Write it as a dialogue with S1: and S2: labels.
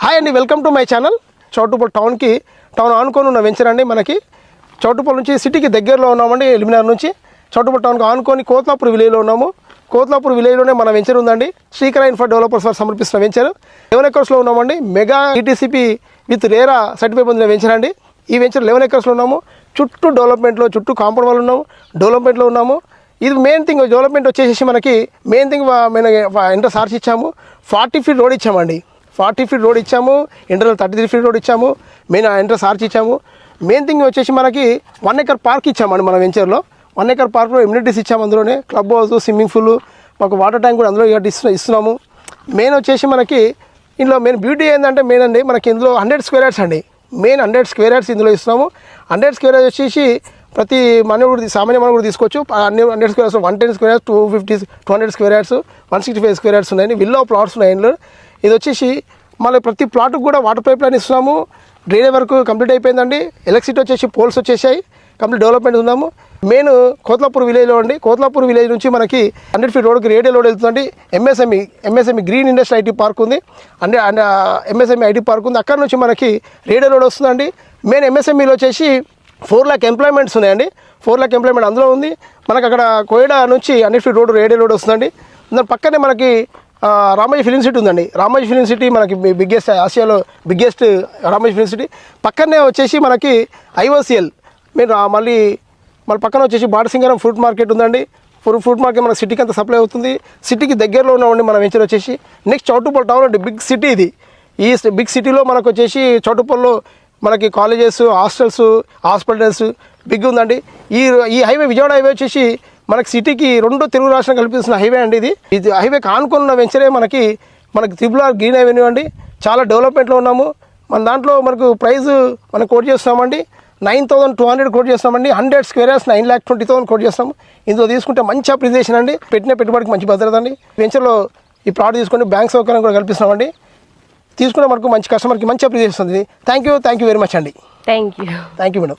S1: Hi అండి, welcome to my channel. Choutuppal town ఆనుకొని ఉన్న వెంచర్ అండి. మనకి చౌటుప్పల్ నుంచి సిటీకి దగ్గరలో ఉన్నామండి. ఎలిమినార్ నుంచి చౌటుప్పల్ టౌన్కి ఆనుకొని కోత్లాపూర్ విలేజ్లో ఉన్నాము. కోత్లాపూర్ విలేజ్లోనే మన వెంచర్ ఉందండి. శ్రీకర ఇన్ఫ్రా డెవలపర్స్ వారు సమర్పిస్తున్న వెంచర్ 11 ఎకర్స్లో ఉన్నామండి. మెగా ఈటీసీపీ విత్ రేరా సర్టిఫై పొందిన వెంచర్ అండి. ఈ వెంచర్ 11 ఎకర్స్లో ఉన్నాము. చుట్టూ డెవలప్మెంట్లో, చుట్టూ కాంపౌండ్ వాళ్ళు ఉన్నాము, డెవలప్మెంట్లో ఉన్నాము. ఇది మెయిన్ థింగ్, డెవలప్మెంట్ వచ్చేసి మనకి మెయిన్ థింగ్ ఎంట్రన్స్ ఆర్చ్ ఇచ్చాము, 40 ఫీట్ రోడ్ ఇచ్చామండి. 40 ఫీట్ రోడ్ ఇచ్చాము, ఇంటర్నల్ 33 ఫీట్ రోడ్ ఇచ్చాము, మెయిన్ ఎంట్రన్స్ ఆర్చ్ ఇచ్చాము. మెయిన్ థింగ్ వచ్చేసి మనకి 1 ఎకర్ పార్క్ ఇచ్చామండి. మన వెంచర్లో 1 ఎకర్ పార్క్లో ఇమ్యూనిటీస్ ఇచ్చాము. అందులోనే క్లబ్ హౌస్, స్విమ్మింగ్ పూల్, మాకు వాటర్ ట్యాంక్ కూడా అందులో ఇస్తున్నాము. మెయిన్ వచ్చేసి మనకి ఇందులో మెయిన్ బ్యూటీ ఏంటంటే మెయిన్ అండి, మనకి ఇందులో 100 స్క్వేర్ యార్డ్స్ అండి. మెయిన్ 100 స్క్వేర్ యార్డ్స్ ఇందులో ఇస్తున్నాము. 100 స్క్వేర్ యార్డ్స్ వచ్చేసి ప్రతి మనవుడు సామాన్య మనవుడు తీసుకోవచ్చు. 100 square yards, 110 square yards, 200 square yards, 165 square yards ఉన్నాయి. విల్లో ప్లాట్స్ ఉన్నాయి ఇందులో. ఇది వచ్చేసి మళ్ళీ ప్రతి ప్లాట్కి కూడా వాటర్ పైప్ లైన్ ఇస్తున్నాము. డ్రైనేజ్ వర్క్ కంప్లీట్ అయిపోయిందండి. ఎలక్ట్రిసిటీ వచ్చేసి పోల్స్ వచ్చేసాయి. కంప్లీట్ డెవలప్మెంట్ ఉన్నాము. మెయిన్ కోత్లాపూర్ విలేజ్లో అండి. కోత్లాపూర్ విలేజ్ నుంచి మనకి 100 ఫీట్ రోడ్కి రేడియల్ రోడ్ వెళ్తుందండి. MSME green industry IT park ఉంది. అండ్ ఎంఎస్ఎంఈ ఐటీ పార్క్ ఉంది. అక్కడ నుంచి మనకి రేడియల్ రోడ్ వస్తుందండి. మెయిన్ ఎంఎస్ఎంఈలో వచ్చేసి 4 లాక్ ఎంప్లాయ్మెంట్స్ ఉన్నాయండి. 4 లాక్ ఎంప్లాయ్మెంట్ అందులో ఉంది. మనకు అక్కడ కోయడా నుంచి 100 ఫీట్ రోడ్ రేడియల్ రోడ్ వస్తుందండి. దాని పక్కనే మనకి రామోజీ ఫిలిం సిటీ ఉందండి. రామోజీ ఫిలిం సిటీ మనకి బిగ్గెస్ట్, ఆసియాలో బిగ్గెస్ట్ రామోజీ ఫిలిం సిటీ. పక్కనే వచ్చేసి మనకి ఐఓసిఎల్ మీరు మళ్ళీ పక్కన వచ్చేసి బాటసింగరం ఫ్రూట్ మార్కెట్ ఉందండి. ఫ్రూట్ మార్కెట్ మనకి సిటీకి అంతా సప్లై అవుతుంది. సిటీకి దగ్గరలో ఉన్నామండి మన వెంచర్ వచ్చేసి. నెక్స్ట్ చౌటుప్పల్ టౌన్ అంటే బిగ్ సిటీ ఇది. ఈ బిగ్ సిటీలో మనకు వచ్చేసి చౌటుప్పల్లో మనకి కాలేజెస్, హాస్టల్స్, హాస్పిటల్స్ బిగ్ ఉందండి. ఈ హైవే విజయవాడ హైవే వచ్చేసి మనకి సిటీకి 2 తెలుగు రాష్ట్రం కల్పిస్తున్న హైవే అండి. ఇది హైవే కానుకున్న వెంచరే మనకి RRR గ్రీన్ అవెన్యూ అండి. చాలా డెవలప్మెంట్లో ఉన్నాము. మన దాంట్లో మనకు ప్రైస్ మనం కోట్ చేస్తున్నామండి. 9,200 కోట్ చేస్తామండి. 100 స్క్వేర్ యార్డ్స్ 9,20,000 కోట్ చేస్తాము. ఇందులో తీసుకుంటే మంచి అప్రిసియేషన్ అండి. పెట్టిన పెట్టుబడికి మంచి భద్రత అండి. వెంచర్లో ఈ ప్లాట్ తీసుకొని బ్యాంక్ సౌకర్యం కూడా కల్పిస్తున్నామండి. తీసుకున్న మనకు మంచి కస్టమర్కి మంచి అప్రిసియేషన్ ఉంది. థ్యాంక్ యూ వెరీ మచ్ అండి.
S2: Thank you
S1: madam.